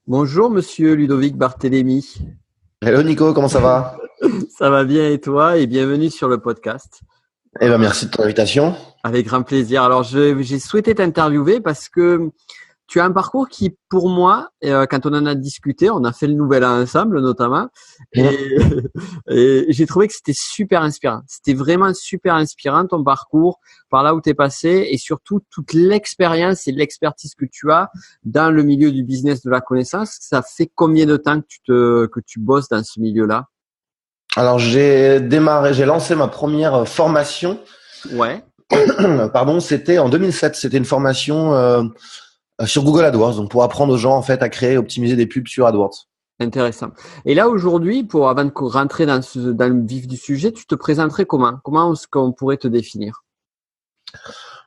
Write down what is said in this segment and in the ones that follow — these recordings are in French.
Bonjour Monsieur Ludovic Barthélémy. Hello Nico, comment ça va? Ça va bien et toi? Et bienvenue sur le podcast. Eh ben merci de ton invitation. Avec grand plaisir. Alors j'ai souhaité t'interviewer parce que tu as un parcours qui, pour moi, quand on en a discuté, on a fait le nouvel an ensemble notamment, et, et j'ai trouvé que c'était super inspirant. C'était vraiment super inspirant ton parcours, par là où tu es passé, et surtout toute l'expérience et l'expertise que tu as dans le milieu du business de la connaissance. Ça fait combien de temps que tu bosses dans ce milieu-là? Alors j'ai lancé ma première formation. Ouais. Pardon, c'était en 2007. C'était une formation sur Google AdWords, donc pour apprendre aux gens en fait à créer, et optimiser des pubs sur AdWords. Intéressant. Et là, aujourd'hui, avant de rentrer dans le vif du sujet, tu te présenterais comment? Comment est-ce qu'on pourrait te définir?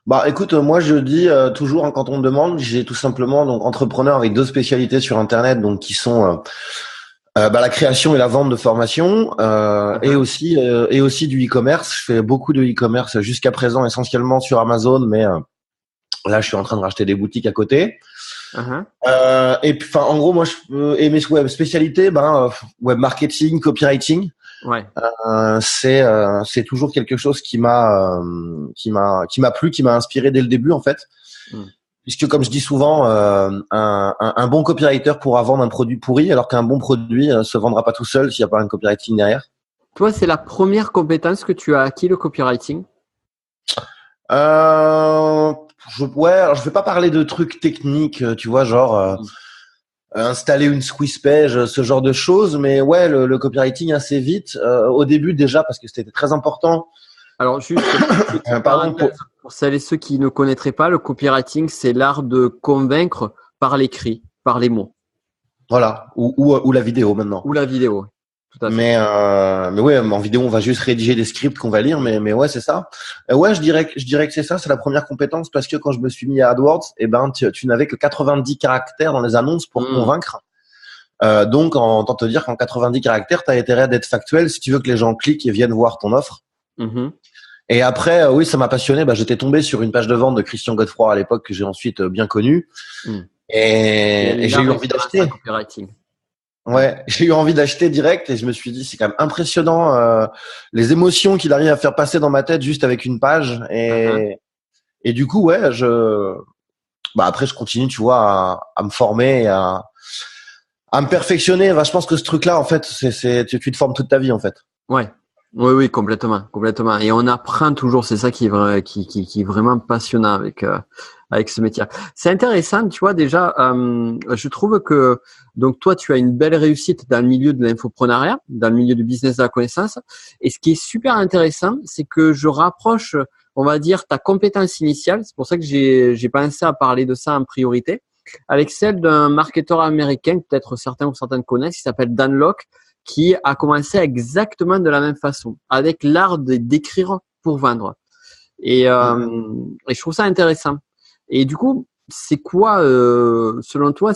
Bah écoute, moi je dis toujours quand on me demande, j'ai tout simplement donc entrepreneur avec deux spécialités sur Internet, donc qui sont la création et la vente de formations et aussi du e-commerce. Je fais beaucoup de e-commerce jusqu'à présent, essentiellement sur Amazon, mais là je suis en train de racheter des boutiques à côté. Uh-huh. Et puis, enfin, en gros, moi, et mes web spécialités, web marketing, copywriting, Ouais. c'est toujours quelque chose qui m'a plu, qui m'a inspiré dès le début, en fait. Mm. Puisque, comme je dis souvent, un bon copywriter pourra vendre un produit pourri, alors qu'un bon produit se vendra pas tout seul s'il n'y a pas un copywriting derrière. Toi, c'est la première compétence que tu as acquis, le copywriting? Alors je vais pas parler de trucs techniques, tu vois, genre installer une squeeze page, ce genre de choses, mais ouais, le copywriting assez vite. Au début déjà parce que c'était très important. Alors, juste une petite Pardon parenthèse, pour celles et ceux qui ne connaîtraient pas, le copywriting, c'est l'art de convaincre par l'écrit, par les mots, voilà, ou la vidéo maintenant. ou la vidéo. Tout à fait. Mais ouais, en vidéo, on va juste rédiger des scripts qu'on va lire, mais ouais, c'est ça. Ouais, je dirais que c'est ça, c'est la première compétence parce que quand je me suis mis à AdWords, tu n'avais que 90 caractères dans les annonces pour convaincre. Donc, tant te dire qu'en 90 caractères, tu as intérêt d'être factuel si tu veux que les gens cliquent et viennent voir ton offre. Mm-hmm. Et après, oui, ça m'a passionné. J'étais tombé sur une page de vente de Christian Godefroy à l'époque que j'ai ensuite bien connu. Mm. Et j'ai eu envie d'acheter. Copywriting. Ouais, j'ai eu envie d'acheter direct et je me suis dit c'est quand même impressionnant les émotions qu'il arrive à faire passer dans ma tête juste avec une page et du coup ouais après je continue tu vois à me former à me perfectionner. Je pense que ce truc là en fait tu te formes toute ta vie en fait. Ouais. Oui, oui, complètement, complètement. Et on apprend toujours, c'est ça qui est vraiment passionnant avec ce métier. C'est intéressant, tu vois, déjà, je trouve que, donc toi, tu as une belle réussite dans le milieu de l'infoprenariat, dans le milieu du business de la connaissance. Et ce qui est super intéressant, c'est que je rapproche, on va dire, ta compétence initiale, c'est pour ça que j'ai pensé à parler de ça en priorité, avec celle d'un marketeur américain, peut-être certains ou certaines connaissent, qui s'appelle Dan Lok, qui a commencé exactement de la même façon, avec l'art d'écrire pour vendre. Et je trouve ça intéressant. Et du coup, c'est quoi, selon toi,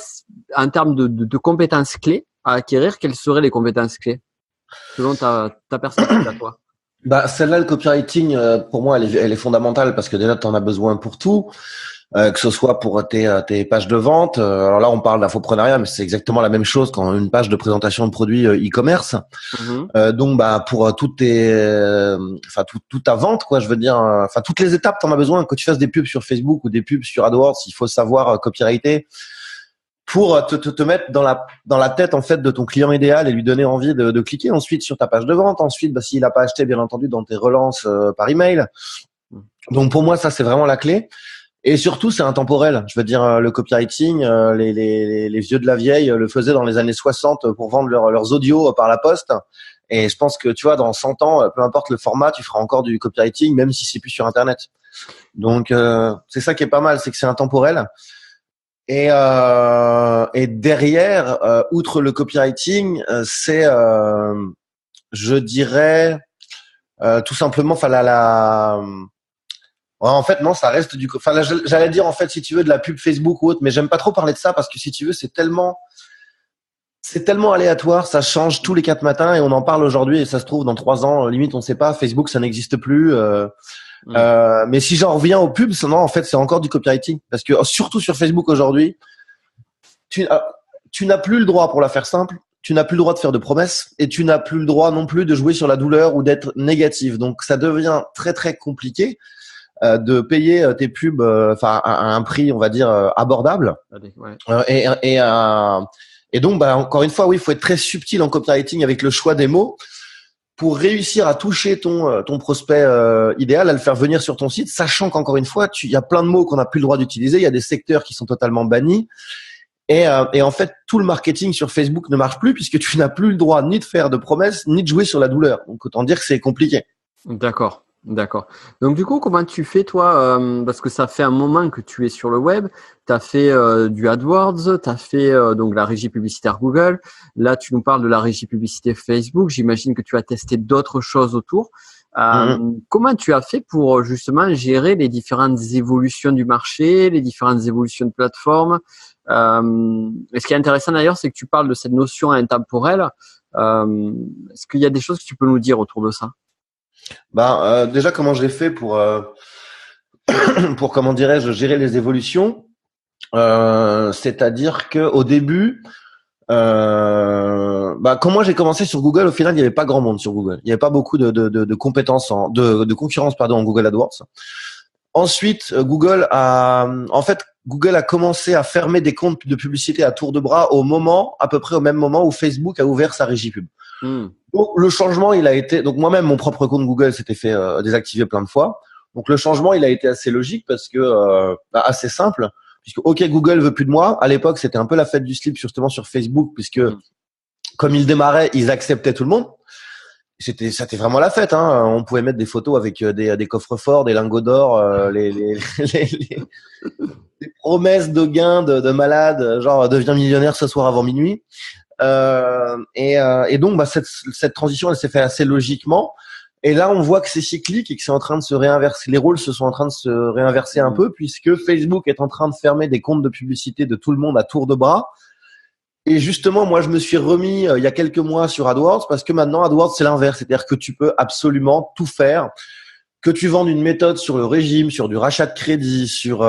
en termes de compétences clés à acquérir, quelles seraient les compétences clés, selon ta perspective à toi? Celle-là, le copywriting, pour moi, elle est fondamentale parce que déjà, tu en as besoin pour tout. Que ce soit pour tes pages de vente. Alors là, on parle d'infoprenariat, mais c'est exactement la même chose quand une page de présentation de produits e-commerce. Mm-hmm. Donc, pour toute ta vente, quoi, je veux dire, toutes les étapes, t'en as besoin. Que tu fasses des pubs sur Facebook ou des pubs sur AdWords, il faut savoir copywriter pour te mettre dans la tête en fait de ton client idéal et lui donner envie de cliquer ensuite sur ta page de vente. Ensuite, s'il n'a pas acheté, bien entendu, dans tes relances par email. Donc, pour moi, ça c'est vraiment la clé. Et surtout, c'est intemporel. Je veux dire, le copywriting, les vieux de la vieille le faisaient dans les années 60 pour vendre leurs audios par la poste. Et je pense que, tu vois, dans 100 ans, peu importe le format, tu feras encore du copywriting, même si c'est plus sur Internet. Donc, c'est ça qui est pas mal, c'est que c'est intemporel. Et derrière, outre le copywriting, c'est, je dirais, tout simplement, ouais, en fait, non, ça reste j'allais dire, en fait, si tu veux, de la pub Facebook ou autre, mais j'aime pas trop parler de ça parce que si tu veux, c'est tellement aléatoire, ça change tous les 4 matins et on en parle aujourd'hui et ça se trouve, dans 3 ans, limite, on sait pas, Facebook, ça n'existe plus, mais si j'en reviens aux pubs, non, en fait, c'est encore du copywriting parce que surtout sur Facebook aujourd'hui, tu tu n'as plus le droit, pour la faire simple, tu n'as plus le droit de faire de promesses et tu n'as plus le droit non plus de jouer sur la douleur ou d'être négatif. Donc, ça devient très, très compliqué de payer tes pubs à un prix, on va dire, abordable. Ouais. Et donc, encore une fois, oui, il faut être très subtil en copywriting avec le choix des mots pour réussir à toucher ton prospect idéal, à le faire venir sur ton site, sachant qu'encore une fois, il y a plein de mots qu'on n'a plus le droit d'utiliser, il y a des secteurs qui sont totalement bannis. Et en fait, tout le marketing sur Facebook ne marche plus puisque tu n'as plus le droit ni de faire de promesses, ni de jouer sur la douleur. Donc, autant dire que c'est compliqué. D'accord. Donc du coup, comment tu fais toi parce que ça fait un moment que tu es sur le web, tu as fait du AdWords, tu as fait donc la régie publicitaire Google. Là, tu nous parles de la régie publicitaire Facebook. J'imagine que tu as testé d'autres choses autour. Comment tu as fait pour justement gérer les différentes évolutions du marché, les différentes évolutions de plateformes? Et ce qui est intéressant d'ailleurs, c'est que tu parles de cette notion intemporelle. Est-ce qu'il y a des choses que tu peux nous dire autour de ça? Déjà, comment je l'ai fait pour comment dirais-je, gérer les évolutions, c'est-à-dire que au début, quand moi j'ai commencé sur Google, au final, il n'y avait pas grand monde sur Google. Il n'y avait pas beaucoup de compétences de concurrence, en Google AdWords. Ensuite, Google a commencé à fermer des comptes de publicité à tour de bras à peu près au même moment où Facebook a ouvert sa régie pub. Donc, le changement, il a été, donc moi-même, mon propre compte Google s'était fait désactiver plein de fois. Donc, le changement, il a été assez logique parce que, assez simple, puisque, OK, Google veut plus de moi. À l'époque, c'était un peu la fête du slip, justement, sur Facebook, puisque, comme ils démarraient, ils acceptaient tout le monde. C'était vraiment la fête, hein. On pouvait mettre des photos avec des coffres-forts, des lingots d'or, les promesses de gains de malades, genre, deviens millionnaire ce soir avant minuit. Et donc cette transition elle s'est fait assez logiquement et là on voit que c'est cyclique et que c'est en train de se réinverser, les rôles se sont en train de se réinverser un peu puisque Facebook est en train de fermer des comptes de publicité de tout le monde à tour de bras et justement moi je me suis remis il y a quelques mois sur AdWords parce que maintenant AdWords c'est l'inverse, c'est-à-dire que tu peux absolument tout faire, que tu vendes une méthode sur le régime, sur du rachat de crédit, sur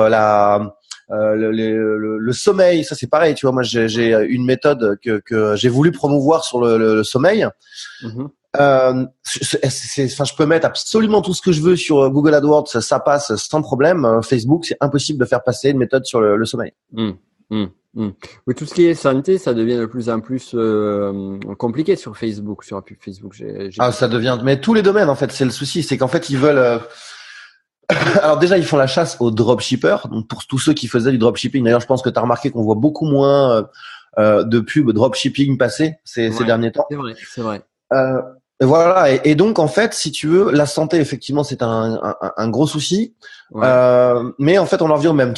le sommeil, ça c'est pareil, tu vois. Moi, j'ai une méthode que j'ai voulu promouvoir sur le sommeil. Je peux mettre absolument tout ce que je veux sur Google AdWords, ça passe sans problème. Facebook, c'est impossible de faire passer une méthode sur le sommeil. Oui, tout ce qui est santé, ça devient de plus en plus compliqué sur Facebook, sur la pub Facebook. Ça devient, mais tous les domaines en fait, c'est le souci, c'est qu'en fait ils veulent. Alors déjà, ils font la chasse aux dropshippers. Donc pour tous ceux qui faisaient du dropshipping, d'ailleurs, je pense que tu as remarqué qu'on voit beaucoup moins de pubs dropshipping passer ces derniers temps. C'est vrai. Et voilà. Et donc en fait, si tu veux, la santé, effectivement, c'est un gros souci. Mais en fait, on leur vient au même.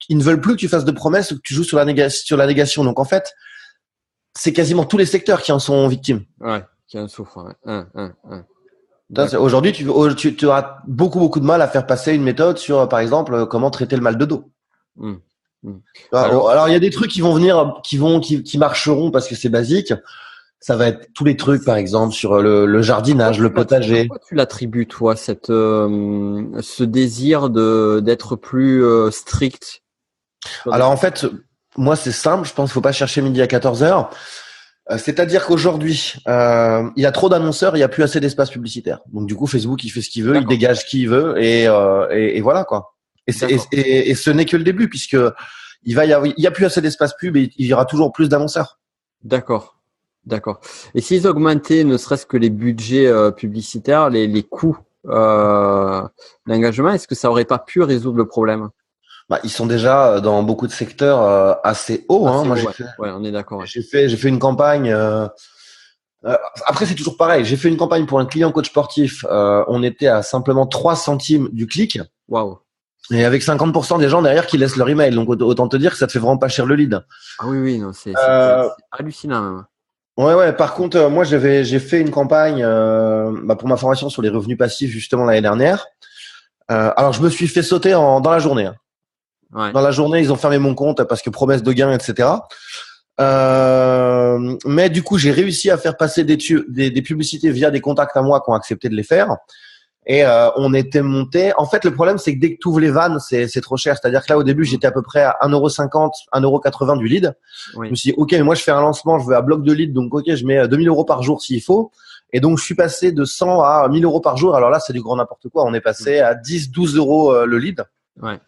Ils ne veulent plus que tu fasses de promesses ou que tu joues sur la négation. Donc en fait, c'est quasiment tous les secteurs qui en sont victimes. Ouais, qui en souffrent. Aujourd'hui, tu auras beaucoup de mal à faire passer une méthode sur, par exemple, comment traiter le mal de dos. Alors, il y a des trucs qui vont venir, qui marcheront parce que c'est basique. Ça va être tous les trucs, par exemple, sur le jardinage, le potager. Pourquoi tu l'attribues, toi, ce désir d'être plus strict? Alors, en fait, moi, c'est simple. Je pense qu'il faut pas chercher midi à 14h. C'est-à-dire qu'aujourd'hui, il y a trop d'annonceurs, il n'y a plus assez d'espace publicitaire. Donc du coup, Facebook, il fait ce qu'il veut, il dégage qui il veut, et voilà quoi. Et ce n'est que le début, puisque il y a plus assez d'espace pub et il y aura toujours plus d'annonceurs. D'accord. Et s'ils augmentaient, ne serait-ce que les budgets publicitaires, les coûts d'engagement, est-ce que ça aurait pas pu résoudre le problème? Ils sont déjà dans beaucoup de secteurs assez hauts. Moi, on est d'accord. J'ai fait une campagne. Après, c'est toujours pareil. J'ai fait une campagne pour un client coach sportif. On était à simplement 3 centimes du clic. Waouh. Et avec 50% des gens derrière qui laissent leur email. Donc, autant te dire que ça te fait vraiment pas cher le lead. Ah oui, non, c'est hallucinant même. Ouais. Par contre, moi, j'ai fait une campagne pour ma formation sur les revenus passifs justement l'année dernière. Alors, je me suis fait sauter dans la journée. Dans la journée, ils ont fermé mon compte parce que promesse de gain, etc. Mais du coup, j'ai réussi à faire passer des publicités via des contacts à moi qui ont accepté de les faire. Et on était monté. En fait, le problème, c'est que dès que tu ouvres les vannes, c'est trop cher. C'est-à-dire que là, au début, j'étais à peu près à 1,50 €, 1,80 € du lead. Oui. Je me suis dit, OK, mais moi, je fais un lancement, je veux un bloc de lead. Donc, OK, je mets 2 000 € par jour s'il faut. Et donc, je suis passé de 100 à 1 000 € par jour. Alors là, c'est du grand n'importe quoi. On est passé à 10, 12 € le lead. Ouais.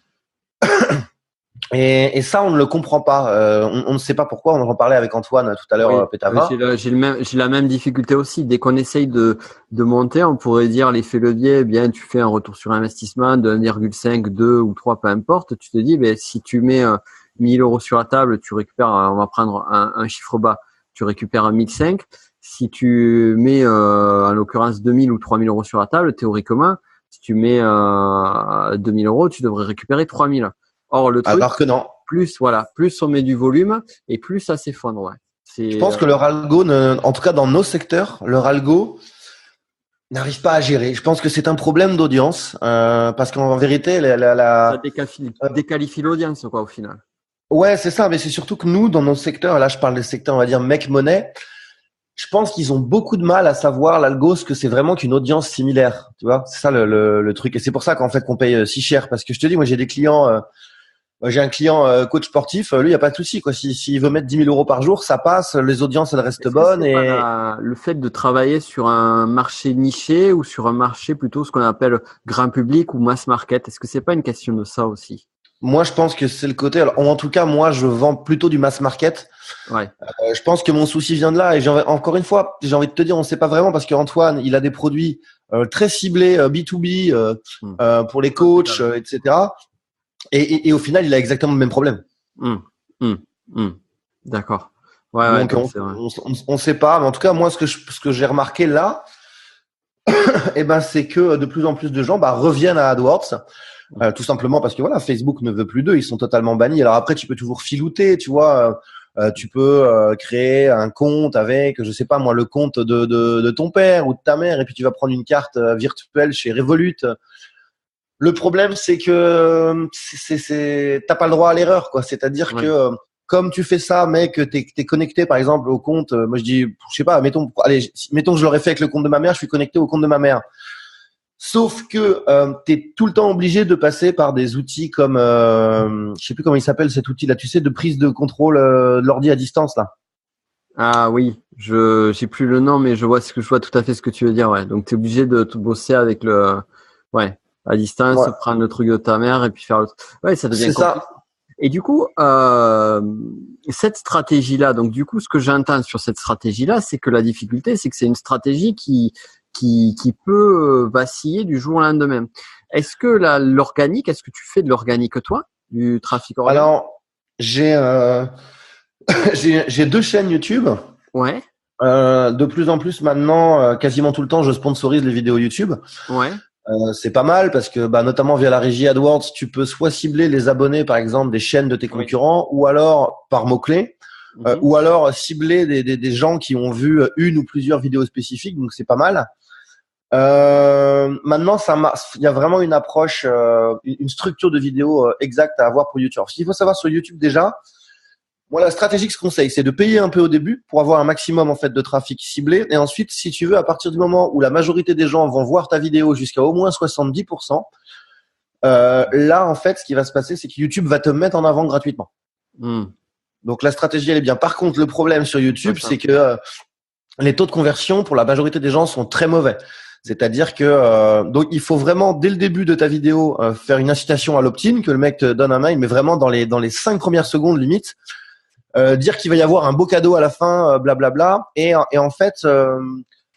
Et ça, on ne le comprend pas. On ne sait pas pourquoi. On en parlait avec Antoine tout à l'heure, Oui, Pétavin. j'ai la même difficulté aussi. Dès qu'on essaye de monter, on pourrait dire l'effet levier, eh bien, tu fais un retour sur investissement de 1,5, 2 ou 3, peu importe. Tu te dis, ben, si tu mets 1 000 € sur la table, tu récupères, on va prendre un chiffre bas, tu récupères 1 500. Si tu mets, en l'occurrence, 2 000 ou 3 000 € sur la table, théoriquement, si tu mets 2 000 €, tu devrais récupérer 3 000. Or, le truc, Alors que non. plus on met du volume et plus ça s'effondre. Ouais. Je pense que leur algo, en tout cas dans nos secteurs, leur algo n'arrive pas à gérer. Je pense que c'est un problème d'audience parce qu'en vérité, ça déqualifie l'audience, quoi, au final. Ouais, c'est ça. Mais c'est surtout que nous, dans nos secteurs, là, je parle des secteurs, on va dire mec monnaie. Je pense qu'ils ont beaucoup de mal à savoir l'algo ce que c'est vraiment qu'une audience similaire. Tu vois, c'est ça le truc. Et c'est pour ça qu'en fait qu'on paye si cher. Parce que je te dis, moi, j'ai des clients. J'ai un client coach sportif, lui, il n'y a pas de souci, quoi. S'il veut mettre 10 000 € par jour, ça passe, les audiences, elles restent bonnes. C'est pas le fait de travailler sur un marché niché ou sur un marché plutôt ce qu'on appelle grand public ou mass market, est-ce que c'est pas une question de ça aussi? Moi, je pense que c'est le côté. Alors, en tout cas, moi, je vends plutôt du mass market. Ouais. Je pense que mon souci vient de là. Et encore une fois, j'ai envie de te dire, on ne sait pas vraiment parce qu'Antoine, il a des produits très ciblés B2B pour les coachs, etc. Et au final, il a exactement le même problème. D'accord. Ouais, donc on sait pas, mais en tout cas moi ce que j'ai remarqué là, c'est que de plus en plus de gens reviennent à AdWords, tout simplement parce que voilà, Facebook ne veut plus d'eux, ils sont totalement bannis. Alors après tu peux toujours filouter, tu vois, tu peux créer un compte avec, je sais pas moi, le compte de ton père ou de ta mère, et puis tu vas prendre une carte virtuelle chez Revolut. Le problème, c'est que t'as pas le droit à l'erreur, quoi. C'est-à-dire que comme tu fais ça, mais que t'es connecté, par exemple, au compte. Moi, je dis, je sais pas. Mettons que je l'aurais fait avec le compte de ma mère. Je suis connecté au compte de ma mère. Sauf que t'es tout le temps obligé de passer par des outils comme, je sais plus comment il s'appelle cet outil-là. Tu sais, de prise de contrôle de l'ordi à distance, là. Ah oui, j'ai plus le nom, mais je vois tout à fait ce que tu veux dire. Ouais. Donc t'es obligé de bosser avec à distance, prendre le truc de ta mère et puis faire le truc. Ouais, ça devient compliqué. Ça. Et du coup, cette stratégie-là, donc du coup, ce que j'entends sur cette stratégie-là, c'est que la difficulté, c'est que c'est une stratégie qui peut vaciller du jour au lendemain. Est-ce que est-ce que tu fais de l'organique toi, du trafic organique? Alors, j'ai 2 chaînes YouTube. Ouais. De plus en plus maintenant, quasiment tout le temps, je sponsorise les vidéos YouTube. Ouais. C'est pas mal parce que notamment via la régie AdWords, tu peux soit cibler les abonnés par exemple des chaînes de tes concurrents, ou alors par mots-clés, ou alors cibler des gens qui ont vu une ou plusieurs vidéos spécifiques, donc c'est pas mal. Maintenant, il y a vraiment une approche, une structure de vidéo exacte à avoir pour YouTube. Alors, ce qu'il faut savoir sur YouTube déjà, moi, la stratégie que je conseille, c'est de payer un peu au début pour avoir un maximum en fait de trafic ciblé. Et ensuite, si tu veux, à partir du moment où la majorité des gens vont voir ta vidéo jusqu'à au moins 70%, là, en fait, ce qui va se passer, c'est que YouTube va te mettre en avant gratuitement. Donc, la stratégie, elle est bien. Par contre, le problème sur YouTube, c'est que les taux de conversion pour la majorité des gens sont très mauvais. C'est-à-dire que donc il faut vraiment dès le début de ta vidéo faire une incitation à l'opt-in, que le mec te donne un mail, mais vraiment dans les 5 premières secondes limite. Dire qu'il va y avoir un beau cadeau à la fin, blablabla, et en fait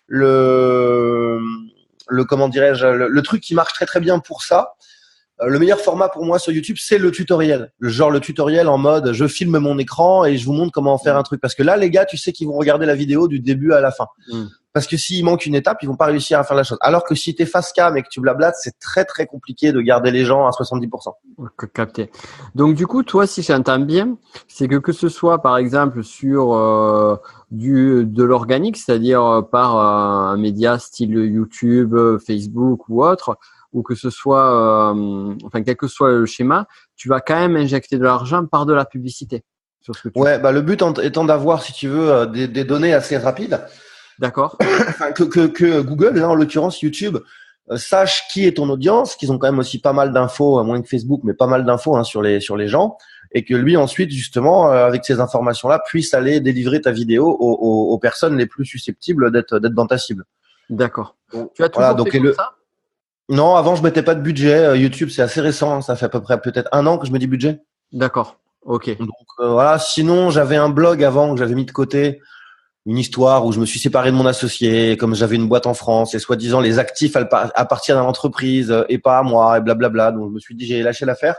le comment dirais-je, le truc qui marche très très bien pour ça, le meilleur format pour moi sur YouTube, c'est le tutoriel. Le tutoriel en mode je filme mon écran et je vous montre comment faire un truc, parce que là les gars, tu sais qu'ils vont regarder la vidéo du début à la fin. Parce que s'il manque une étape, ils vont pas réussir à faire la chose. Alors que si t'es face cam et que tu blablates, c'est très très compliqué de garder les gens à 70%. Capté. Donc du coup, toi, si j'entends bien, c'est que ce soit par exemple sur de l'organique, c'est-à-dire par un média style YouTube, Facebook ou autre, ou que ce soit, quel que soit le schéma, tu vas quand même injecter de l'argent par de la publicité. Sur ce que tu fais. Le but étant d'avoir, si tu veux, des données assez rapides. D'accord. Que Google, là en l'occurrence YouTube, sache qui est ton audience, qu'ils ont quand même aussi pas mal d'infos, moins que Facebook, mais pas mal d'infos hein, sur les gens, et que lui ensuite justement avec ces informations-là puisse aller délivrer ta vidéo aux personnes les plus susceptibles d'être dans ta cible. D'accord. Donc, Tu as toujours fait comme ça? Non, avant je mettais pas de budget. YouTube c'est assez récent, hein, ça fait à peu près peut-être 1 an que je mets du budget. D'accord. Ok. Donc voilà. Sinon j'avais un blog avant que j'avais mis de côté. Une histoire où je me suis séparé de mon associé, comme j'avais une boîte en France, et soi-disant les actifs appartiennent à l'entreprise et pas à moi, et blablabla. Donc je me suis dit j'ai lâché l'affaire.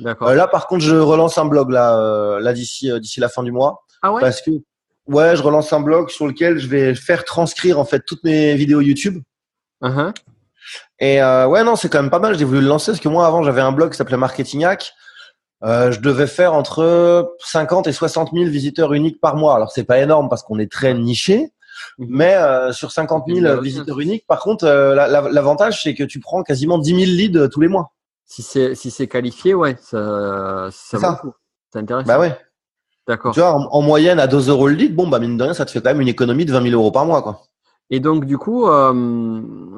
D'accord. Là par contre je relance un blog là d'ici la fin du mois. Ah ouais? Parce que ouais je relance un blog sur lequel je vais faire transcrire en fait toutes mes vidéos YouTube. Uh-huh. Et ouais non c'est quand même pas mal. J'ai voulu le lancer parce que moi avant j'avais un blog qui s'appelait Marketing Hack. Je devais faire entre 50 et 60 000 visiteurs uniques par mois. Alors c'est pas énorme parce qu'on est très niché, mais sur 50 000 visiteurs uniques, par contre, l'avantage c'est que tu prends quasiment 10 000 leads tous les mois. Si c'est qualifié, ouais, ça vaut le coup. C'est intéressant. Bah ouais. D'accord. Tu vois, en moyenne à 2 euros le lead, bon bah mine de rien, ça te fait quand même une économie de 20 000 euros par mois, quoi. Et donc du coup,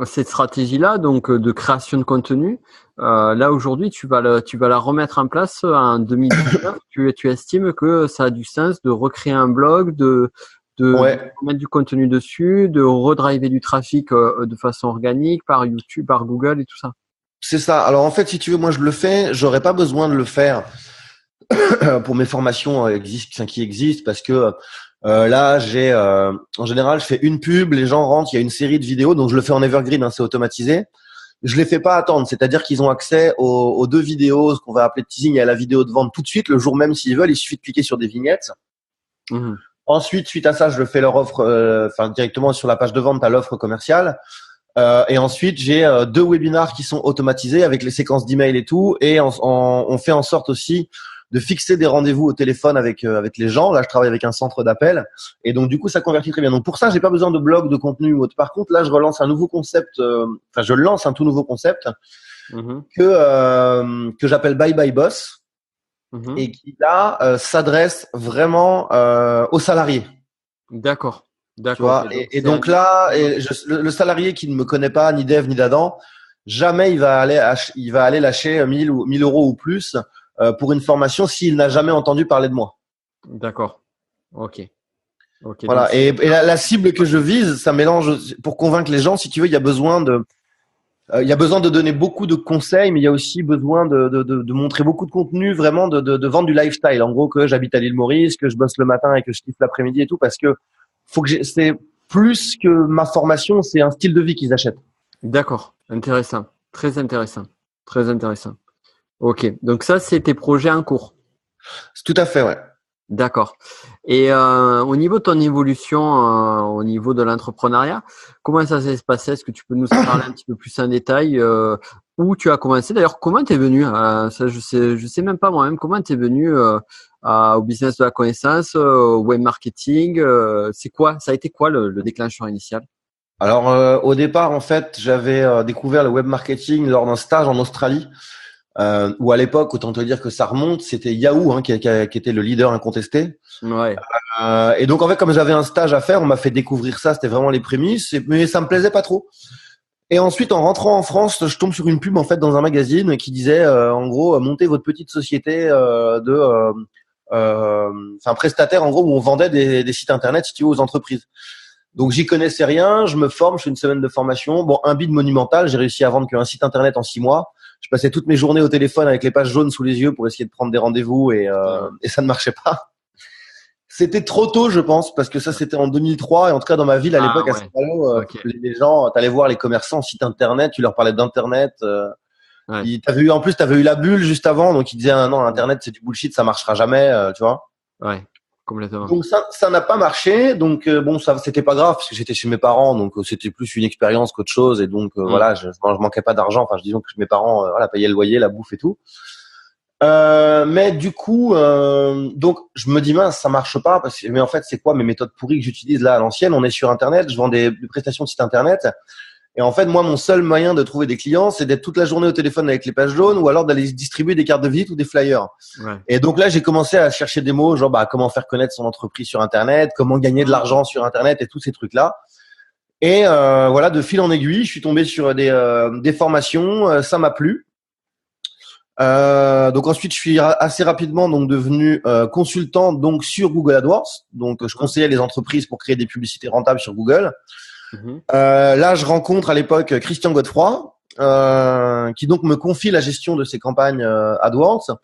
cette stratégie-là, donc de création de contenu, là aujourd'hui, tu vas la remettre en place en 2019. Tu estimes que ça a du sens de recréer un blog, de mettre du contenu dessus, de redriver du trafic de façon organique par YouTube, par Google et tout ça. C'est ça. Alors en fait, si tu veux, moi je le fais, j'aurais pas besoin de le faire pour mes formations qui existent parce que là j'ai en général je fais une pub, les gens rentrent, il y a une série de vidéos, donc je le fais en evergreen, hein, c'est automatisé. Je les fais pas attendre, c'est-à-dire qu'ils ont accès aux 2 vidéos, ce qu'on va appeler teasing, et à la vidéo de vente tout de suite, le jour même s'ils veulent, il suffit de cliquer sur des vignettes. Mmh. Ensuite, suite à ça, je fais leur offre, directement sur la page de vente à l'offre commerciale. Et ensuite, j'ai 2 webinars qui sont automatisés avec les séquences d'emails et tout, et on fait en sorte aussi de fixer des rendez-vous au téléphone avec les gens. Là, je travaille avec un centre d'appel, et donc du coup, ça convertit très bien. Donc pour ça, j'ai pas besoin de blog, de contenu ou autre. Par contre, là, je relance un nouveau concept. Je lance un tout nouveau concept que j'appelle Bye Bye Boss. Et qui là s'adresse vraiment aux salariés. D'accord. Tu vois, et donc là, le salarié qui ne me connaît pas, ni dev ni d'Adam, jamais il va aller lâcher 1000 euros ou plus pour une formation s'il n'a jamais entendu parler de moi. D'accord. Ok. Voilà. Donc, et la cible que je vise, ça mélange pour convaincre les gens. Si tu veux, il y a besoin de donner beaucoup de conseils, mais il y a aussi besoin de montrer beaucoup de contenu, vraiment de vendre du lifestyle. En gros, que j'habite à l'île Maurice, que je bosse le matin et que je kiffe l'après-midi et tout, parce que c'est plus que ma formation, c'est un style de vie qu'ils achètent. D'accord. Intéressant. Très intéressant. Très intéressant. Ok. Donc ça, c'est tes projets en cours. Tout à fait, ouais. D'accord. Et au niveau de ton évolution, au niveau de l'entrepreneuriat, comment ça s'est passé? Est-ce que tu peux nous en parler un petit peu plus en détail? Où tu as commencé? D'ailleurs, comment t'es venu? Ça, je sais même pas moi-même. Comment t'es venu au business de la connaissance, au web marketing? C'est quoi? Ça a été quoi le déclencheur initial? Alors, au départ, en fait, j'avais découvert le web marketing lors d'un stage en Australie. Où à l'époque, autant te dire que ça remonte, c'était Yahoo hein, qui était le leader incontesté. Ouais. Et donc en fait, comme j'avais un stage à faire, on m'a fait découvrir ça. C'était vraiment les prémices, mais ça me plaisait pas trop. Et ensuite, en rentrant en France, je tombe sur une pub en fait dans un magazine qui disait, en gros, montez votre petite société enfin prestataire en gros où on vendait des sites internet si tu veux aux entreprises. Donc j'y connaissais rien, je me forme, je fais une semaine de formation. Bon, un bid monumental, j'ai réussi à vendre qu'un site internet en 6 mois. Je passais toutes mes journées au téléphone avec les pages jaunes sous les yeux pour essayer de prendre des rendez-vous et ça ne marchait pas. C'était trop tôt, je pense, parce que ça c'était en 2003 et en tout cas dans ma ville à l'époque à São Paulo, les gens, t'allais voir les commerçants site internet, tu leur parlais d'internet. T'avais eu la bulle juste avant, donc ils disaient ah, non, internet c'est du bullshit, ça marchera jamais, tu vois. Ouais. Complètement. Donc ça n'a pas marché, donc bon ça c'était pas grave parce que j'étais chez mes parents, donc c'était plus une expérience qu'autre chose et donc voilà je manquais pas d'argent, enfin disons que mes parents voilà payaient le loyer, la bouffe et tout. Mais du coup donc je me dis mince ça marche pas parce que mais en fait c'est quoi mes méthodes pourries que j'utilise là à l'ancienne, on est sur internet, je vends des prestations de site internet. Et en fait, moi, mon seul moyen de trouver des clients, c'est d'être toute la journée au téléphone avec les pages jaunes ou alors d'aller distribuer des cartes de visite ou des flyers. Ouais. Et donc là, j'ai commencé à chercher des mots, genre comment faire connaître son entreprise sur Internet, comment gagner de l'argent sur Internet et tous ces trucs-là. Et voilà, de fil en aiguille, je suis tombé sur des formations, ça m'a plu. Donc ensuite, je suis assez rapidement donc devenu consultant donc sur Google AdWords. Donc je conseillais les entreprises pour créer des publicités rentables sur Google. Là, je rencontre à l'époque Christian Godefroy, qui donc me confie la gestion de ses campagnes AdWords.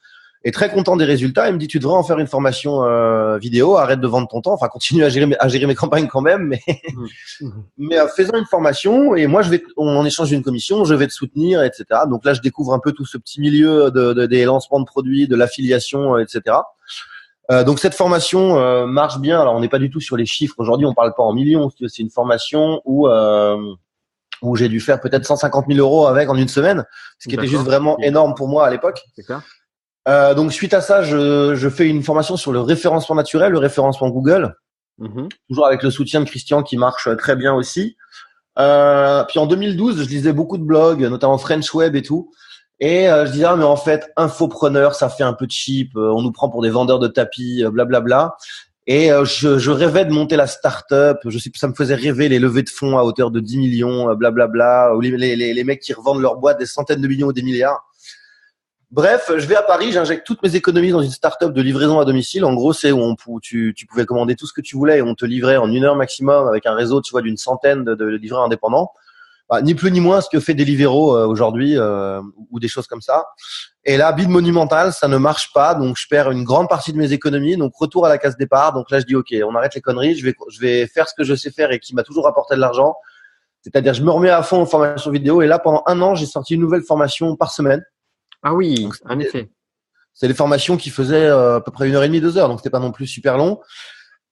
Et très content des résultats, il me dit tu devrais en faire une formation vidéo, arrête de vendre ton temps, enfin continue à gérer mes campagnes quand même, mais faisant une formation et moi on en échange d'une commission, je vais te soutenir, etc. Donc là je découvre un peu tout ce petit milieu des lancements de produits, de l'affiliation, etc. Donc cette formation marche bien. Alors on n'est pas du tout sur les chiffres aujourd'hui, on parle pas en millions. C'est une formation où j'ai dû faire peut-être 150 000 euros avec en une semaine, ce qui était juste vraiment énorme pour moi à l'époque. Donc suite à ça, je fais une formation sur le référencement naturel, le référencement Google, toujours avec le soutien de Christian qui marche très bien aussi. Puis en 2012, je lisais beaucoup de blogs, notamment French Web et tout, et je disais mais en fait infopreneur, ça fait un peu cheap, on nous prend pour des vendeurs de tapis, blablabla. Et je rêvais de monter la start-up. Je sais que ça me faisait rêver les levées de fonds à hauteur de 10 millions, blablabla, ou les mecs qui revendent leur boîte des centaines de millions ou des milliards. Bref, je vais à Paris, j'injecte toutes mes économies dans une start-up de livraison à domicile. En gros, c'est où tu pouvais commander tout ce que tu voulais et on te livrait en 1 heure maximum avec un réseau, tu vois, d'une centaine de livreurs indépendants. Bah, ni plus ni moins ce que fait Deliveroo aujourd'hui ou des choses comme ça. Et là, bide monumental, ça ne marche pas, donc je perds une grande partie de mes économies. Donc retour à la case départ. Donc là, je dis ok, on arrête les conneries. Je vais faire ce que je sais faire et qui m'a toujours apporté de l'argent. C'est-à-dire, je me remets à fond en formation vidéo. Et là, pendant 1 an, j'ai sorti une nouvelle formation par semaine. Ah oui, en effet. C'est des formations qui faisaient à peu près 1h30, 2 heures, donc c'était pas non plus super long.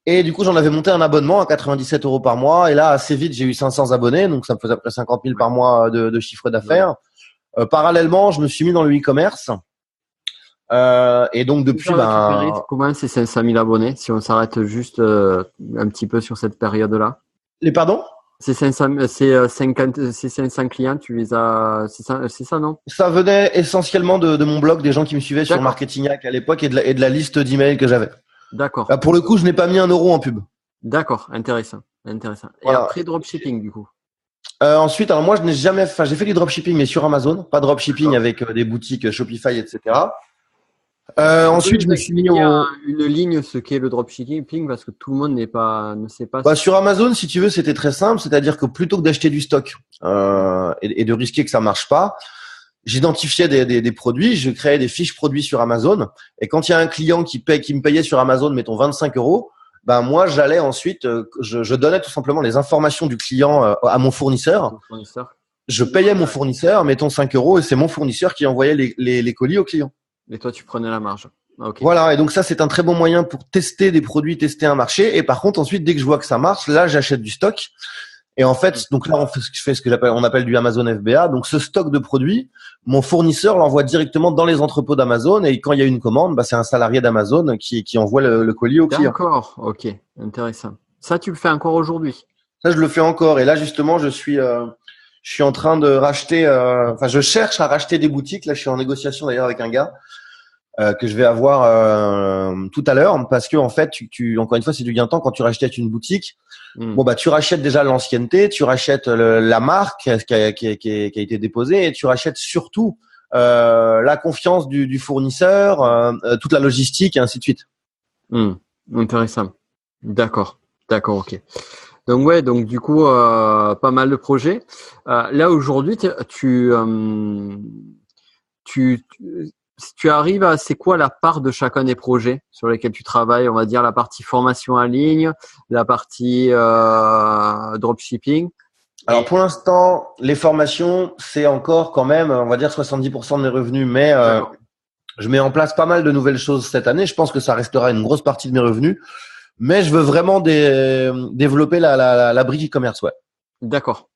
Et du coup, j'en avais monté un abonnement à 97 euros par mois. Et là, assez vite, j'ai eu 500 abonnés, donc ça me faisait à peu près 50 000 par mois de chiffre d'affaires. Parallèlement, je me suis mis dans le e-commerce. Et donc depuis, comment ces 500 000 abonnés, si on s'arrête juste un petit peu sur cette période-là? Les pardons? Ces 500 clients, tu les as, c'est ça, non? Ça venait essentiellement de mon blog, des gens qui me suivaient sur Marketinghack à l'époque et de la liste d'emails que j'avais. D'accord. Pour le coup, je n'ai pas mis 1 euro en pub. D'accord, intéressant. Et voilà. après dropshipping, du coup. Ensuite, alors moi, j'ai fait du dropshipping, mais sur Amazon, pas dropshipping avec des boutiques Shopify, etc. Ensuite, je me suis mis une ligne ce qu'est le dropshipping parce que tout le monde ne sait pas. Sur Amazon, si tu veux, c'était très simple, c'est-à-dire que plutôt que d'acheter du stock et de risquer que ça marche pas, j'identifiais des produits, je créais des fiches produits sur Amazon, et quand il y a un client qui me payait sur Amazon, mettons 25 euros, moi j'allais ensuite, je donnais tout simplement les informations du client à mon fournisseur. Je payais mon fournisseur, mettons 5 euros, et c'est mon fournisseur qui envoyait les colis au client. Et toi, tu prenais la marge. Okay. Voilà, et donc ça, c'est un très bon moyen pour tester des produits, tester un marché. Et par contre, ensuite, dès que je vois que ça marche, là, j'achète du stock. Et en fait, donc là, on appelle du Amazon FBA. Donc ce stock de produits, mon fournisseur l'envoie directement dans les entrepôts d'Amazon. Et quand il y a une commande, c'est un salarié d'Amazon qui envoie le colis au client. D'accord, ok, intéressant. Ça, tu le fais encore aujourd'hui? Ça, je le fais encore. Et là, justement, je suis en train de racheter. Je cherche à racheter des boutiques. Là, je suis en négociation d'ailleurs avec un gars. Que je vais avoir tout à l'heure, parce que en fait, encore une fois, c'est du gain de temps quand tu rachètes une boutique. Tu rachètes déjà l'ancienneté, tu rachètes la marque qui a été déposée, et tu rachètes surtout la confiance du fournisseur, toute la logistique et ainsi de suite. Intéressant. D'accord, ok. Donc du coup, pas mal de projets. Là aujourd'hui, tu arrives à, c'est quoi la part de chacun des projets sur lesquels tu travailles? On va dire la partie formation en ligne, la partie dropshipping. Alors pour l'instant, les formations, c'est encore quand même, on va dire 70% de mes revenus, mais je mets en place pas mal de nouvelles choses cette année. Je pense que ça restera une grosse partie de mes revenus, mais je veux vraiment développer la brique e-commerce, ouais. D'accord,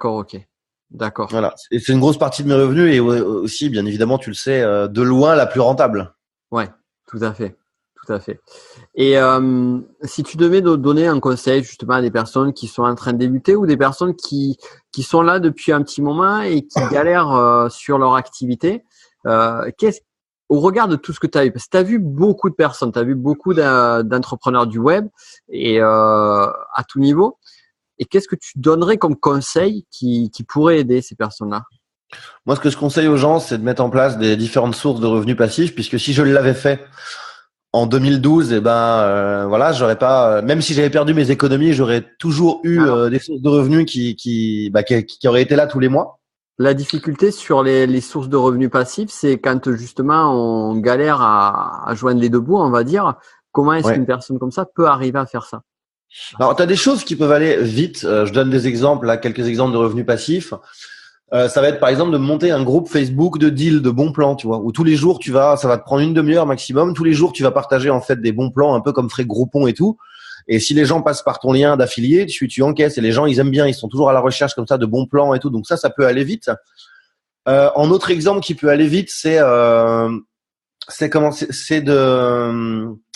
ok. D'accord. Voilà. Et c'est une grosse partie de mes revenus et aussi, bien évidemment, tu le sais, de loin la plus rentable. Ouais, tout à fait. Et si tu devais donner un conseil justement à des personnes qui sont en train de débuter ou des personnes qui sont là depuis un petit moment et qui galèrent sur leur activité, au regard de tout ce que tu as eu, parce que tu as vu beaucoup de personnes, tu as vu beaucoup d'entrepreneurs du web et à tout niveau. Et qu'est-ce que tu donnerais comme conseil qui pourrait aider ces personnes-là? Moi, ce que je conseille aux gens, c'est de mettre en place des différentes sources de revenus passifs, puisque si je l'avais fait en 2012, voilà, j'aurais pas, même si j'avais perdu mes économies, j'aurais toujours eu des sources de revenus qui auraient été là tous les mois. La difficulté sur les sources de revenus passifs, c'est quand justement on galère à joindre les deux bouts, on va dire. Comment est-ce qu'une personne comme ça peut arriver à faire ça? Alors, tu as des choses qui peuvent aller vite. Je donne des exemples, là, quelques exemples de revenus passifs. Ça va être par exemple de monter un groupe Facebook de deals, de bons plans, tu vois, où tous les jours ça va te prendre une demi-heure maximum. Tous les jours, tu vas partager en fait des bons plans, un peu comme ferait Groupon et tout. Et si les gens passent par ton lien d'affilié, tu encaisses. Et les gens, ils aiment bien, ils sont toujours à la recherche comme ça de bons plans et tout. Donc ça peut aller vite. En autre exemple qui peut aller vite, c'est de.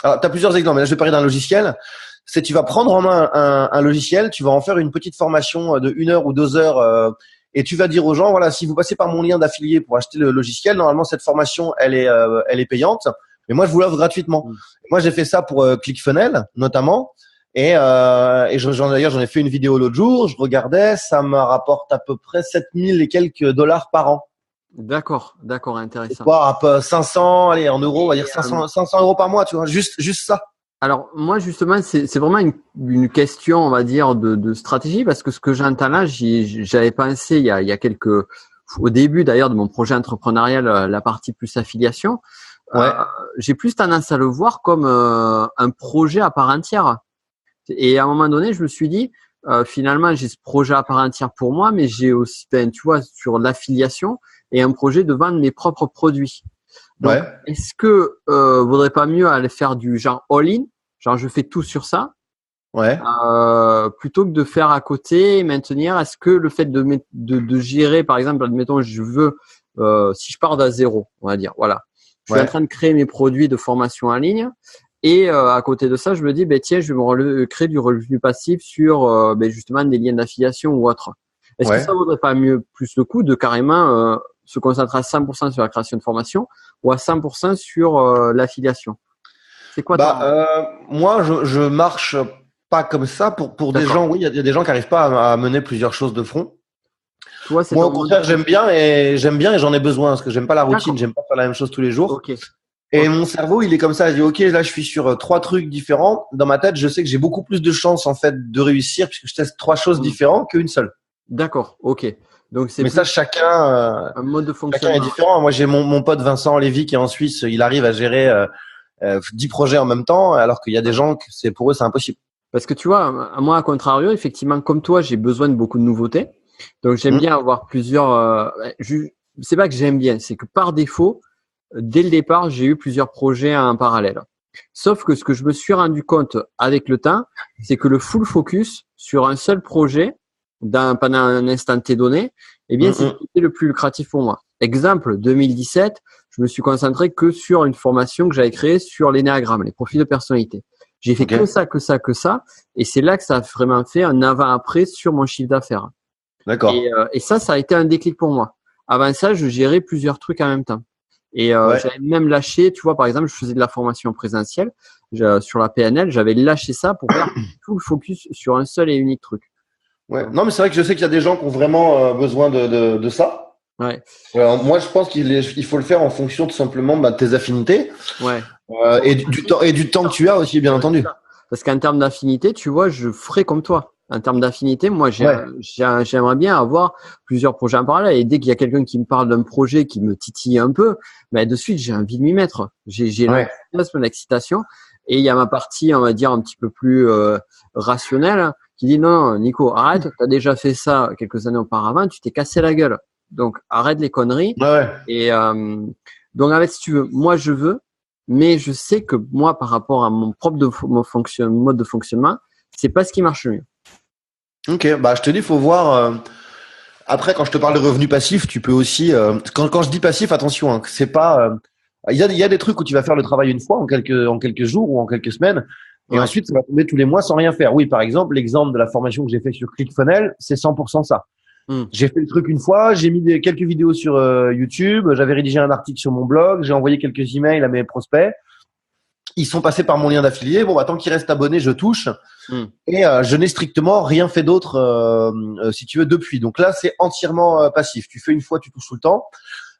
Alors, t'as plusieurs exemples. Mais là, je vais parler d'un logiciel. C'est tu vas prendre en main un logiciel, tu vas en faire une petite formation de 1 heure ou 2 heures. Et tu vas dire aux gens, voilà, si vous passez par mon lien d'affilié pour acheter le logiciel, normalement cette formation elle est payante, mais moi je vous l'offre gratuitement. Moi j'ai fait ça pour ClickFunnels notamment, d'ailleurs j'en ai fait une vidéo l'autre jour. Je regardais, ça me rapporte à peu près 7000 et quelques dollars par an. D'accord, intéressant. Quoi, 500, allez en euros, on va dire 500 euros par mois, tu vois, juste ça. Alors moi justement c'est vraiment une question, on va dire, de stratégie, parce que ce que j'entends là, j'avais pensé il y a quelques, au début d'ailleurs de mon projet entrepreneurial, la partie plus affiliation. J'ai plus tendance à le voir comme un projet à part entière. Et à un moment donné, je me suis dit finalement j'ai ce projet à part entière pour moi, mais j'ai aussi, tu vois, sur l'affiliation et un projet de vendre mes propres produits. Donc, est-ce que vaudrait pas mieux aller faire du genre all-in, genre je fais tout sur ça, plutôt que de faire à côté et maintenir? Est-ce que le fait de gérer, par exemple, admettons, je veux, si je pars d'à zéro, on va dire, voilà, je suis en train de créer mes produits de formation en ligne, et à côté de ça, je me dis, tiens, je vais créer du revenu passif sur justement des liens d'affiliation ou autre. Est-ce que ça vaudrait pas mieux plus le coup de carrément se concentrer à 100% sur la création de formation ou à 100% sur l'affiliation? C'est quoi moi, je marche pas comme ça. Pour des gens, oui, il y a des gens qui n'arrivent pas à mener plusieurs choses de front. Toi, moi, au contraire, j'aime bien et j'en ai besoin, parce que j'aime pas la routine, j'aime pas faire la même chose tous les jours. Et mon cerveau, il est comme ça. Je dis, ok, là, je suis sur 3 trucs différents. Dans ma tête, je sais que j'ai beaucoup plus de chances, en fait, de réussir puisque je teste 3 choses différentes qu'une seule. D'accord, ok. Donc mais ça, chacun, un mode de fonctionnement. Chacun est différent. Moi, j'ai mon pote Vincent Lévy qui est en Suisse. Il arrive à gérer 10 projets en même temps, alors qu'il y a des gens que pour eux, c'est impossible. Parce que tu vois, moi, à contrario, effectivement, comme toi, j'ai besoin de beaucoup de nouveautés. Donc, j'aime bien avoir plusieurs. C'est pas que j'aime bien, c'est que par défaut, dès le départ, j'ai eu plusieurs projets en parallèle. Sauf que ce que je me suis rendu compte avec le temps, c'est que le full focus sur un seul projet pendant un instant T donné, eh bien, c'est le plus lucratif pour moi. Exemple, 2017, je me suis concentré que sur une formation que j'avais créée sur l'énéagramme, les profils de personnalité. J'ai fait que ça, et c'est là que ça a vraiment fait un avant-après sur mon chiffre d'affaires. D'accord. Et ça a été un déclic pour moi. Avant ça, je gérais plusieurs trucs en même temps. Et j'avais même lâché, tu vois, par exemple, je faisais de la formation présentielle sur la PNL, j'avais lâché ça pour faire tout le focus sur un seul et unique truc. Non, mais c'est vrai que je sais qu'il y a des gens qui ont vraiment besoin de ça. Moi, je pense qu'il faut le faire en fonction tout simplement de tes affinités. Et du temps que tu as aussi, bien entendu. Parce qu'en termes d'affinité, tu vois, je ferai comme toi. En termes d'affinité, moi, j'aimerais bien avoir plusieurs projets en parallèle. Et dès qu'il y a quelqu'un qui me parle d'un projet qui me titille un peu, de suite, j'ai envie de m'y mettre. J'ai l'excitation. Et il y a ma partie, on va dire, un petit peu plus rationnelle qui dit non, Nico, arrête. T'as déjà fait ça quelques années auparavant. Tu t'es cassé la gueule. Donc, arrête les conneries. Et donc, en fait, si tu veux, moi, je veux. Mais je sais que moi, par rapport à mon propre mode de fonctionnement, c'est pas ce qui marche le mieux. Ok, je te dis, faut voir. Après, quand je te parle de revenus passifs, tu peux aussi. Quand je dis passif, attention, hein, c'est pas. Il y a des trucs où tu vas faire le travail une fois en quelques jours ou en quelques semaines, et ensuite ça va tomber tous les mois sans rien faire. Oui, par exemple, l'exemple de la formation que j'ai fait sur ClickFunnels, c'est 100% ça. J'ai fait le truc une fois, j'ai mis quelques vidéos sur YouTube, j'avais rédigé un article sur mon blog, j'ai envoyé quelques emails à mes prospects. Ils sont passés par mon lien d'affilié. Bon, bah, tant qu'ils restent abonnés, je touche. Et je n'ai strictement rien fait d'autre, si tu veux, depuis. Donc là, c'est entièrement passif. Tu fais une fois, tu touches tout le temps.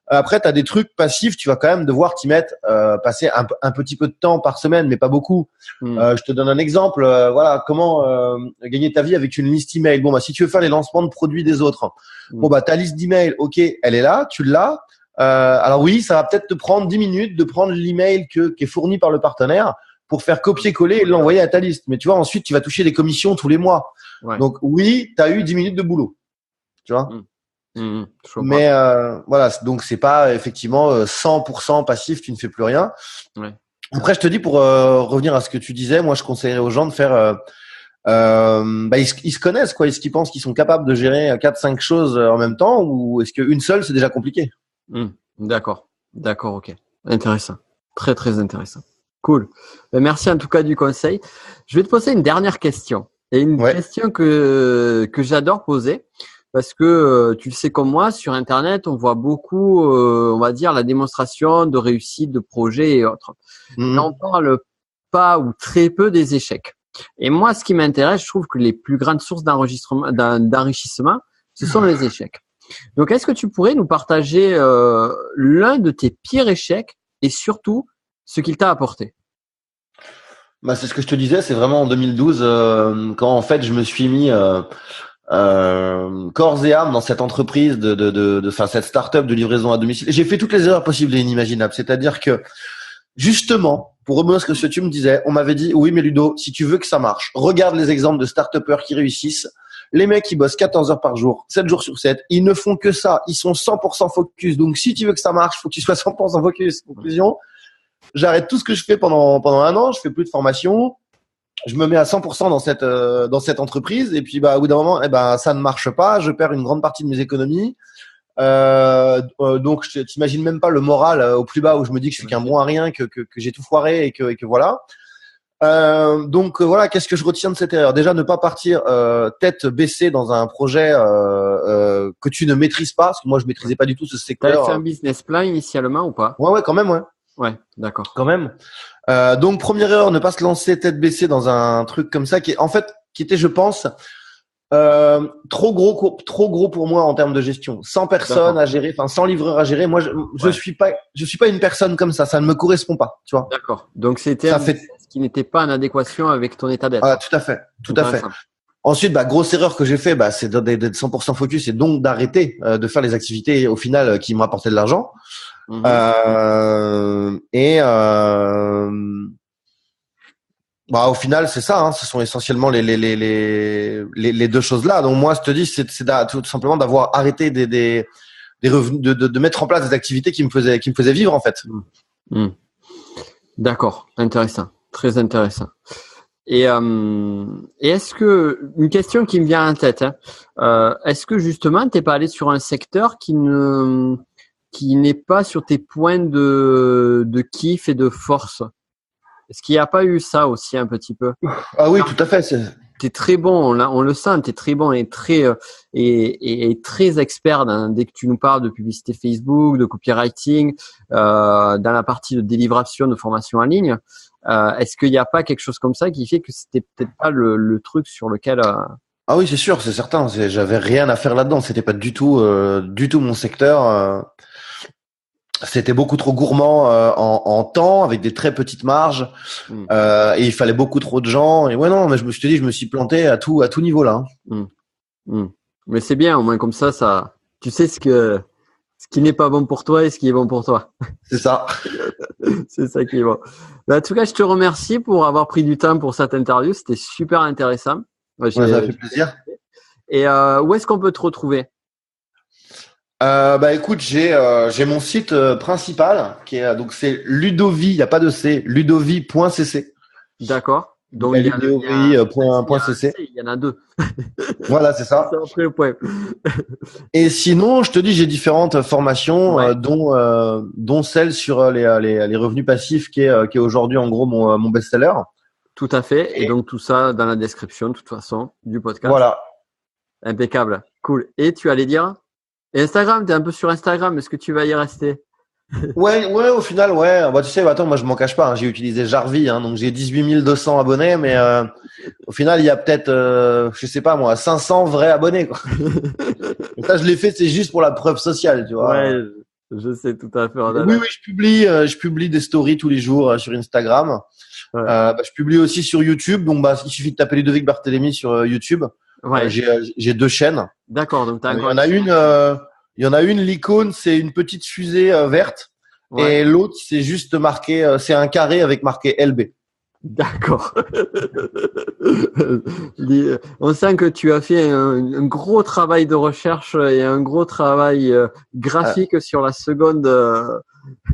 Après, tu as des trucs passifs. Tu vas quand même devoir t'y mettre, passer un petit peu de temps par semaine, mais pas beaucoup. Je te donne un exemple. Voilà, comment gagner ta vie avec une liste email. Bon, bah, si tu veux faire les lancements de produits des autres, bon, bah, ta liste d'email, ok, elle est là, tu l'as. Alors oui, ça va peut-être te prendre 10 minutes de prendre l'email qui est fourni par le partenaire pour faire copier-coller et l'envoyer à ta liste. Mais tu vois, ensuite, tu vas toucher des commissions tous les mois. Ouais. Donc oui, tu as eu 10 minutes de boulot. Tu vois. Mais voilà, donc c'est pas effectivement 100% passif, tu ne fais plus rien. Ouais. Après, je te dis, pour revenir à ce que tu disais, moi, je conseillerais aux gens de faire… ils se connaissent, quoi. Est-ce qu'ils pensent qu'ils sont capables de gérer 4-5 choses en même temps, ou est-ce qu'une seule, c'est déjà compliqué? D'accord, ok. Intéressant. Très, très intéressant. Cool. Merci en tout cas du conseil. Je vais te poser une dernière question. Et une question que j'adore poser. Parce que tu le sais comme moi, sur Internet, on voit beaucoup, on va dire, la démonstration de réussite de projets et autres. Mais on parle pas ou très peu des échecs. Et moi, ce qui m'intéresse, je trouve que les plus grandes sources d'enrichissement, ce sont les échecs. Donc, est-ce que tu pourrais nous partager l'un de tes pires échecs et surtout ce qu'il t'a apporté? Bah, c'est ce que je te disais, c'est vraiment en 2012 quand en fait je me suis mis corps et âme dans cette entreprise cette start-up de livraison à domicile. J'ai fait toutes les erreurs possibles et inimaginables. C'est-à-dire que justement, pour rebondir sur ce que tu me disais, on m'avait dit oui mais Ludo, si tu veux que ça marche, regarde les exemples de start-upers qui réussissent. Les mecs, ils bossent 14 heures par jour, 7 jours sur 7. Ils ne font que ça. Ils sont 100% focus. Donc, si tu veux que ça marche, faut que tu sois 100% focus. Conclusion, j'arrête tout ce que je fais pendant un an. Je fais plus de formation. Je me mets à 100% dans cette entreprise. Et puis, bah, au bout d'un moment, ça ne marche pas. Je perds une grande partie de mes économies. Donc, t'imagines même pas le moral au plus bas où je me dis que je suis qu'un bon à rien, que j'ai tout foiré et que voilà. Donc voilà, qu'est-ce que je retiens de cette erreur? Déjà, ne pas partir tête baissée dans un projet que tu ne maîtrises pas, parce que moi je maîtrisais pas du tout ce secteur. T'avais fait un business plan initialement ou pas? Ouais, quand même, ouais. Ouais, d'accord. Quand même. Donc première erreur, ne pas se lancer tête baissée dans un truc comme ça qui était, je pense, trop gros pour moi en termes de gestion. 100 personnes à gérer, enfin 100 livreurs à gérer. Moi, je suis pas une personne comme ça. Ça ne me correspond pas, tu vois. D'accord. Donc c'était qui n'était pas en adéquation avec ton état d'être. Ah, tout à fait. Ensuite, grosse erreur que j'ai fait, c'est d'être 100% focus et donc d'arrêter de faire les activités au final qui me rapportaient de l'argent. Au final, c'est ça. Ce sont essentiellement les deux choses là. Donc moi, je te dis, c'est tout simplement d'avoir arrêté des revenus, de mettre en place des activités qui me faisaient vivre en fait. D'accord, intéressant, très intéressant. Et est-ce que une question qui me vient en tête, est-ce que justement t'es pas allé sur un secteur qui n'est pas sur tes points de kiff et de force? Est-ce qu'il n'y a pas eu ça aussi un petit peu? Ah oui, tout à fait. T'es très bon, on le sent, t'es très bon et très très expert dès que tu nous parles de publicité Facebook, de copywriting, dans la partie de délivration de formation en ligne. Est-ce qu'il n'y a pas quelque chose comme ça qui fait que c'était peut-être pas le truc sur lequel Ah oui, c'est sûr, c'est certain. J'avais rien à faire là-dedans. C'était pas du tout mon secteur. C'était beaucoup trop gourmand en temps, avec des très petites marges, et il fallait beaucoup trop de gens. Et ouais, non, mais je me suis planté à tout niveau là. Mais c'est bien, au moins comme ça, tu sais ce qui n'est pas bon pour toi et ce qui est bon pour toi. C'est ça. C'est ça qui est bon. En tout cas, je te remercie pour avoir pris du temps pour cette interview. C'était super intéressant. Ça a fait plaisir. Et où est-ce qu'on peut te retrouver? Écoute, j'ai mon site principal qui est donc c'est Ludovi, il n'y a pas de C, ludovi.cc. D'accord. Donc ludovi.cc. Il y en a deux. Voilà, c'est ça. Et sinon, je te dis, j'ai différentes formations, dont celle sur les revenus passifs qui est aujourd'hui en gros mon best-seller. Tout à fait. Et donc tout ça dans la description, de toute façon, du podcast. Voilà. Impeccable. Cool. Et tu allais dire? Et Instagram, tu es un peu sur Instagram. Est-ce que tu vas y rester? Ouais, au final, ouais. Bah, tu sais, attends, moi, je m'en cache pas, hein. J'ai utilisé Jarvis, hein, donc j'ai 18 200 abonnés, mais au final, il y a peut-être, je sais pas moi, 500 vrais abonnés, quoi. Et ça, je l'ai fait, c'est juste pour la preuve sociale, tu Ouais, vois. je sais tout à fait. Oui, je publie des stories tous les jours sur Instagram. Ouais. Je publie aussi sur YouTube, donc il suffit de taper Ludovic Barthélémy sur YouTube. Ouais. J'ai 2 chaînes. D'accord, donc tu as Il y encore en a une, l'icône, c'est une petite fusée verte, Ouais, et l'autre, c'est juste marqué, c'est un carré avec marqué LB. d'accord. On sent que tu as fait un gros travail de recherche et un gros travail Euh, graphique sur la seconde.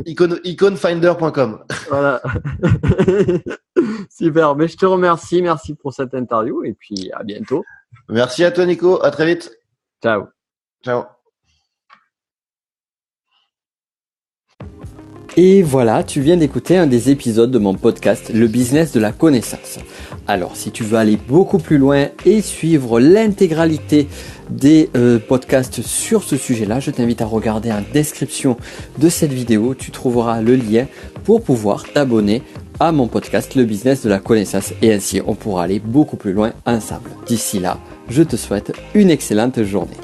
Iconefinder.com. Voilà. Super. Mais je te remercie. Merci pour cette interview et puis à bientôt. Merci à toi, Nico. À très vite. Ciao. Ciao. Et voilà, tu viens d'écouter un des épisodes de mon podcast Le business de la connaissance. Alors, si tu veux aller beaucoup plus loin et suivre l'intégralité des podcasts sur ce sujet-là, je t'invite à regarder en description de cette vidéo. Tu trouveras le lien pour pouvoir t'abonner à mon podcast Le business de la connaissance et ainsi on pourra aller beaucoup plus loin ensemble. D'ici là, je te souhaite une excellente journée.